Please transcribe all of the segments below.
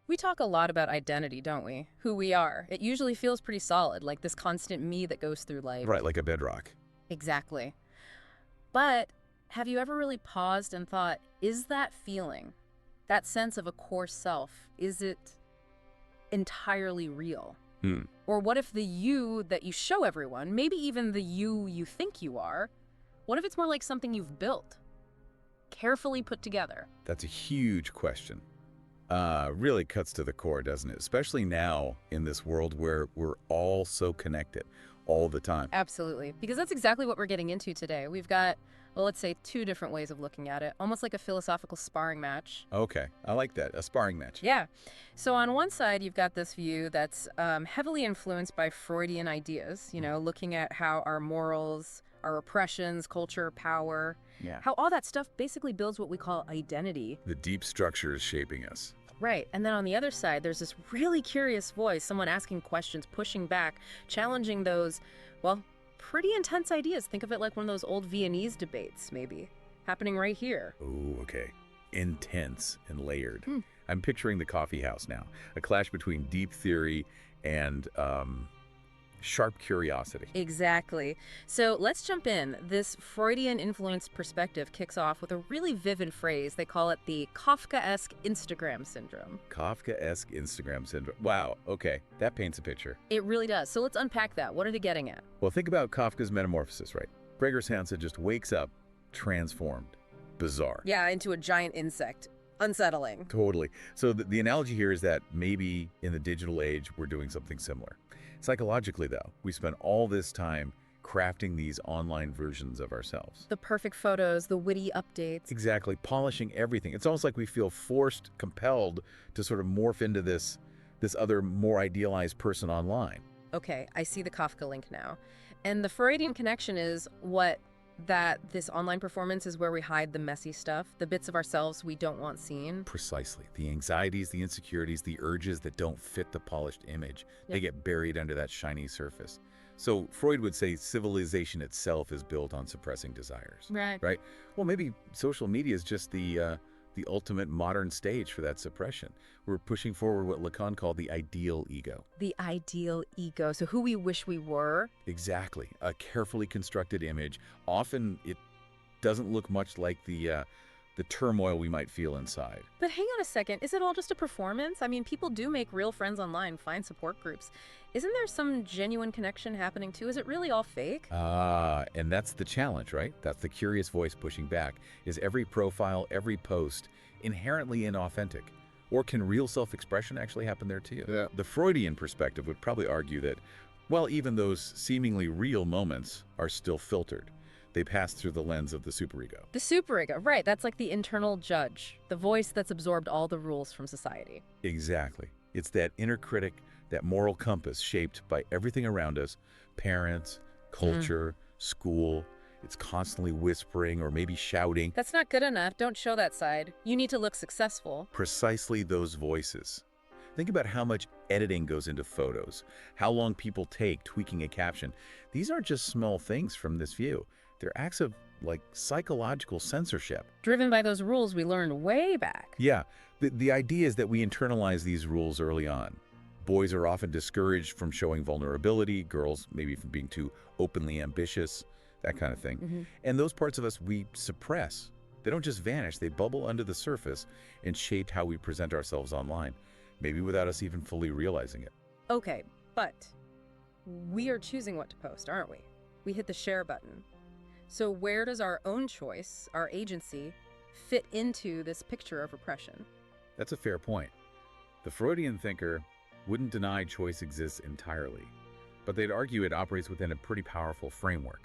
We talk a lot about identity, don't we? Who we are. It usually feels pretty solid, like this constant me that goes through life. Right, like a bedrock. Exactly. But have you ever really paused and thought, is that feeling, that sense of a core self, is it entirely real? Hmm. Or what if the you that you show everyone, maybe even the you think you are, what if it's more like something you've built, carefully put together? That's a huge question. Really cuts to the core, doesn't it? Especially now in this world where we're all so connected all the time. Absolutely. Because that's exactly what we're getting into today. We've got, well, let's say two different ways of looking at it, almost like a philosophical sparring match. Okay, I like that. A sparring match. Yeah. So on one side, you've got this view that's heavily influenced by Freudian ideas, looking at how our morals, our repressions, culture, power, Yeah. how all that stuff basically builds what we call identity. The deep structure is shaping us. Right. And then on the other side, there's this really curious voice, someone asking questions, pushing back, challenging those, well, pretty intense ideas. Think of it like one of those old Viennese debates, maybe, happening right here. Oh, okay. Intense and layered. I'm picturing the coffee house now. A clash between deep theory and sharp curiosity. Exactly. So let's jump in. This Freudian influenced perspective kicks off with a really vivid phrase. They call it the Kafkaesque Instagram syndrome. Kafkaesque Instagram syndrome. Wow, okay. That paints a picture. It really does. So let's unpack that. What are they getting at? Well, think about Kafka's metamorphosis, right? Gregor Samsa just wakes up transformed. Bizarre. Yeah, into a giant insect. Unsettling. Totally. So the analogy here is that maybe in the digital age, we're doing something similar. Psychologically, though, we spend all this time crafting these online versions of ourselves. The perfect photos, the witty updates. Exactly. Polishing everything. It's almost like we feel forced, compelled to sort of morph into this other, more idealized person online. Okay, I see the Kafka link now. And the Freudian connection is that this online performance is where we hide the messy stuff, the bits of ourselves we don't want seen. Precisely. The anxieties, the insecurities, the urges that don't fit the polished image. Yep. They get buried under that shiny surface. So Freud would say civilization itself is built on suppressing desires. Right. Right? Well, maybe social media is just the ultimate modern stage for that suppression. We're pushing forward what Lacan called the ideal ego. The ideal ego. So who we wish we were. Exactly. A carefully constructed image. Often it doesn't look much like the turmoil we might feel inside. But hang on a second. Is it all just a performance? I mean, people do make real friends online, find support groups. Isn't there some genuine connection happening too? Is it really all fake? And that's the challenge, right? That's the curious voice pushing back. Is every profile, every post inherently inauthentic? Or can real self-expression actually happen there too? Yeah. The Freudian perspective would probably argue that, well, even those seemingly real moments are still filtered. They pass through the lens of the superego. The superego, right. That's like the internal judge, the voice that's absorbed all the rules from society. Exactly. It's that inner critic, that moral compass shaped by everything around us, parents, culture, school. It's constantly whispering or maybe shouting. That's not good enough. Don't show that side. You need to look successful. Precisely those voices. Think about how much editing goes into photos, how long people take tweaking a caption. These aren't just small things from this view. They're acts of, like, psychological censorship. Driven by those rules we learned way back. Yeah, the idea is that we internalize these rules early on. Boys are often discouraged from showing vulnerability, girls maybe from being too openly ambitious, that kind of thing. And those parts of us we suppress. They don't just vanish, they bubble under the surface and shape how we present ourselves online, maybe without us even fully realizing it. Okay, but we are choosing what to post, aren't we? We hit the share button. So where does our own choice, our agency, fit into this picture of repression? That's a fair point. The Freudian thinker wouldn't deny choice exists entirely, but they'd argue it operates within a pretty powerful framework.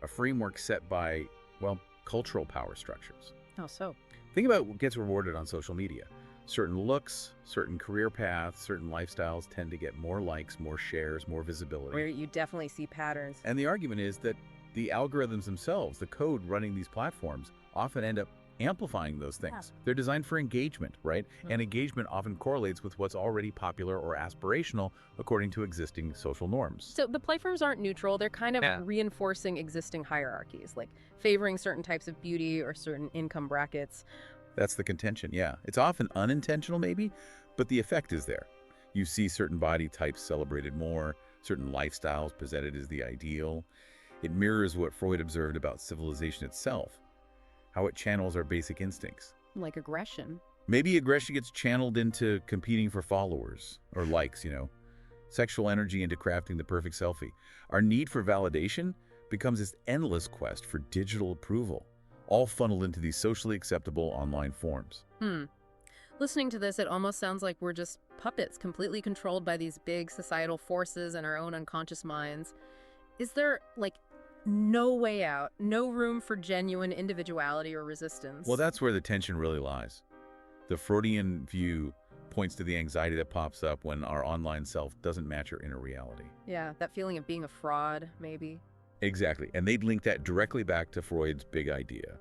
A framework set by, well, cultural power structures. How so? Think about what gets rewarded on social media. Certain looks, certain career paths, certain lifestyles tend to get more likes, more shares, more visibility. Where you definitely see patterns. And the argument is that the algorithms themselves, the code running these platforms, often end up amplifying those things. They're designed for engagement, right? And engagement often correlates with what's already popular or aspirational according to existing social norms. So the platforms aren't neutral. They're kind of reinforcing existing hierarchies, like favoring certain types of beauty or certain income brackets. That's the contention, yeah. It's often unintentional maybe, But the effect is there. You see certain body types celebrated more, certain lifestyles presented as the ideal. It mirrors what Freud observed about civilization itself, how it channels our basic instincts. Like aggression. Maybe aggression gets channeled into competing for followers or likes, sexual energy into crafting the perfect selfie. Our need for validation becomes this endless quest for digital approval, all funneled into these socially acceptable online forms. Listening to this, it almost sounds like we're just puppets, completely controlled by these big societal forces and our own unconscious minds. Is there, no way out, no room for genuine individuality or resistance? Well, that's where the tension really lies. The Freudian view points to the anxiety that pops up when our online self doesn't match our inner reality. Yeah, that feeling of being a fraud, maybe. Exactly, and they'd link that directly back to Freud's big idea.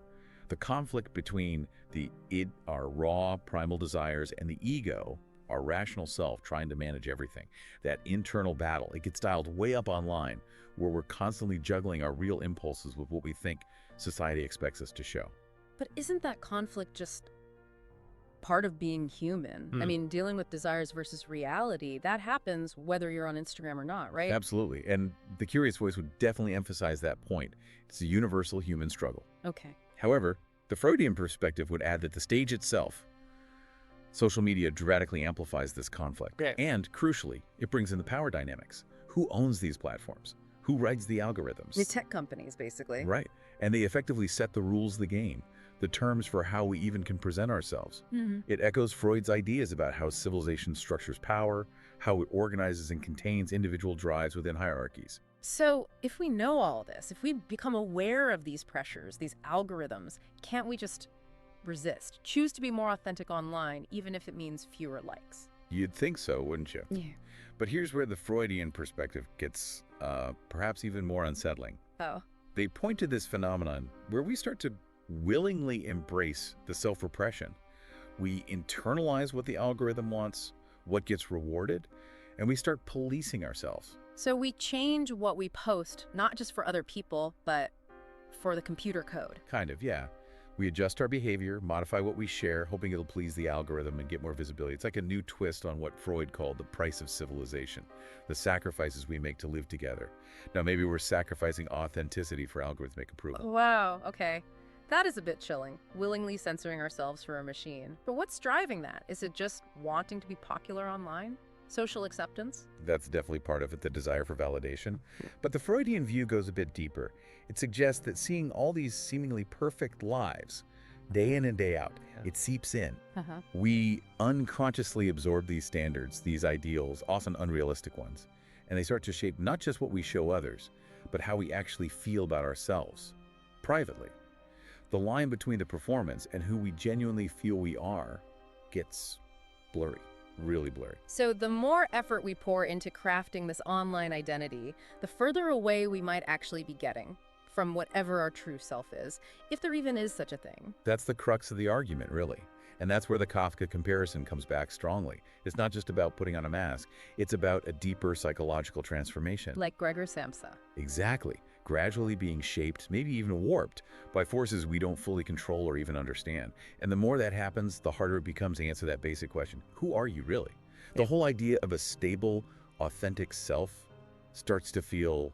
The conflict between the id, our raw primal desires, and the ego, our rational self trying to manage everything. That internal battle, it gets dialed way up online, where we're constantly juggling our real impulses with what we think society expects us to show. But isn't that conflict just part of being human? I mean, dealing with desires versus reality, that happens whether you're on Instagram or not, right? Absolutely, and the Curious Voice would definitely emphasize that point. It's a universal human struggle. Okay. However, the Freudian perspective would add that the stage itself, social media dramatically amplifies this conflict. Yeah. And, crucially, it brings in the power dynamics. Who owns these platforms? Who writes the algorithms? The tech companies, basically. Right. And they effectively set the rules of the game, the terms for how we even can present ourselves. It echoes Freud's ideas about how civilization structures power, how it organizes and contains individual drives within hierarchies. So if we know all this, if we become aware of these pressures, these algorithms, can't we just resist? Choose to be more authentic online, even if it means fewer likes? You'd think so, wouldn't you? Yeah. But here's where the Freudian perspective gets perhaps even more unsettling. Oh. They point to this phenomenon where we start to willingly embrace the self-repression. We internalize what the algorithm wants, what gets rewarded, and we start policing ourselves. So we change what we post, not just for other people, but for the computer code. Kind of, yeah. We adjust our behavior, modify what we share, hoping it'll please the algorithm and get more visibility. It's like a new twist on what Freud called the price of civilization, the sacrifices we make to live together. Now, maybe we're sacrificing authenticity for algorithmic approval. Wow, okay. That is a bit chilling, willingly censoring ourselves for a machine. But what's driving that? Is it just wanting to be popular online? Social acceptance? That's definitely part of it, the desire for validation. But the Freudian view goes a bit deeper. It suggests that seeing all these seemingly perfect lives, day in and day out, it seeps in. We unconsciously absorb these standards, these ideals, often unrealistic ones, and they start to shape not just what we show others, but how we actually feel about ourselves, privately. The line between the performance and who we genuinely feel we are gets blurry. Really blurry. So the more effort we pour into crafting this online identity, the further away we might actually be getting from whatever our true self is, if there even is such a thing. That's the crux of the argument, really. And that's where the Kafka comparison comes back strongly. It's not just about putting on a mask. It's about a deeper psychological transformation. Like Gregor Samsa. Exactly. Gradually being shaped, maybe even warped, by forces we don't fully control or even understand. And the more that happens, the harder it becomes to answer that basic question. Who are you really? The whole idea of a stable, authentic self starts to feel,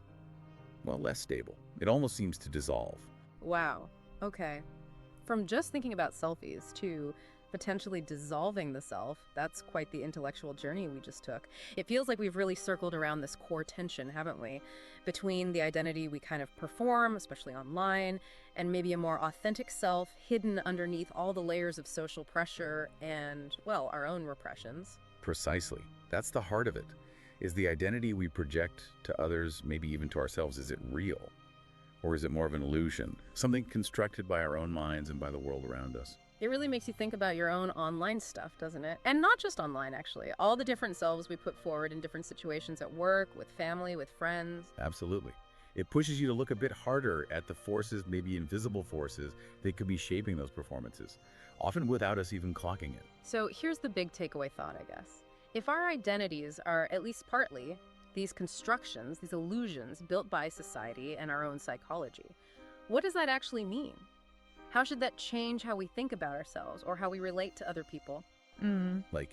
well, less stable. It almost seems to dissolve. Wow. Okay. From just thinking about selfies to potentially dissolving the self, that's quite the intellectual journey we just took. It feels like we've really circled around this core tension, haven't we? Between the identity we kind of perform, especially online, and maybe a more authentic self hidden underneath all the layers of social pressure and, well, our own repressions. Precisely. That's the heart of it. Is the identity we project to others, maybe even to ourselves, is it real? Or is it more of an illusion? Something constructed by our own minds and by the world around us? It really makes you think about your own online stuff, doesn't it? And not just online, actually. All the different selves we put forward in different situations at work, with family, with friends. Absolutely. It pushes you to look a bit harder at the forces, maybe invisible forces, that could be shaping those performances, often without us even clocking it. So here's the big takeaway thought, I guess. If our identities are, at least partly, these constructions, these illusions built by society and our own psychology, what does that actually mean? How should that change how we think about ourselves or how we relate to other people? Like,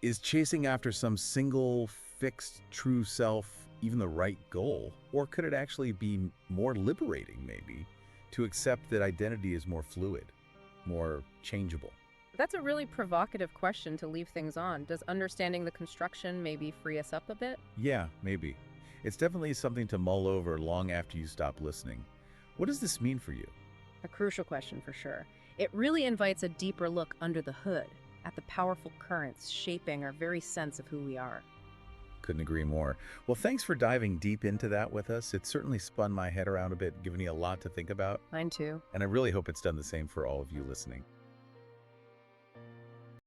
Is chasing after some single, fixed, true self even the right goal? Or could it actually be more liberating, maybe, to accept that identity is more fluid, more changeable? That's a really provocative question to leave things on. Does understanding the construction maybe free us up a bit? Yeah, maybe. It's definitely something to mull over long after you stop listening. What does this mean for you? A crucial question for sure. It really invites a deeper look under the hood at the powerful currents shaping our very sense of who we are. Couldn't agree more. Well, thanks for diving deep into that with us. It certainly spun my head around a bit, giving me a lot to think about, Mine too. and I really hope it's done the same for all of you listening.